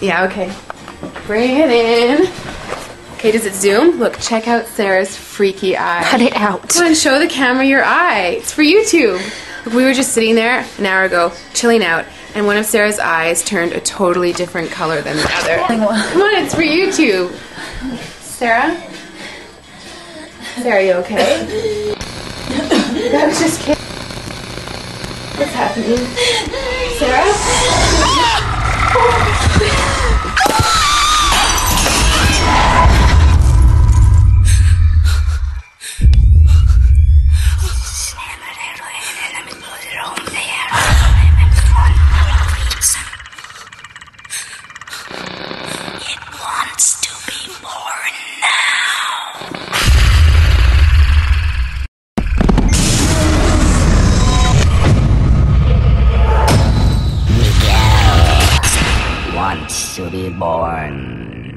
Yeah, okay. Bring it in. Okay, does it zoom? Look, check out Sarah's freaky eye. Cut it out. Come on, show the camera your eye. It's for YouTube. Look, we were just sitting there an hour ago, chilling out, and one of Sarah's eyes turned a totally different color than the other. Come on, it's for YouTube. Sarah? Sarah, are you okay? That was just kidding. What's happening? Sarah? To be born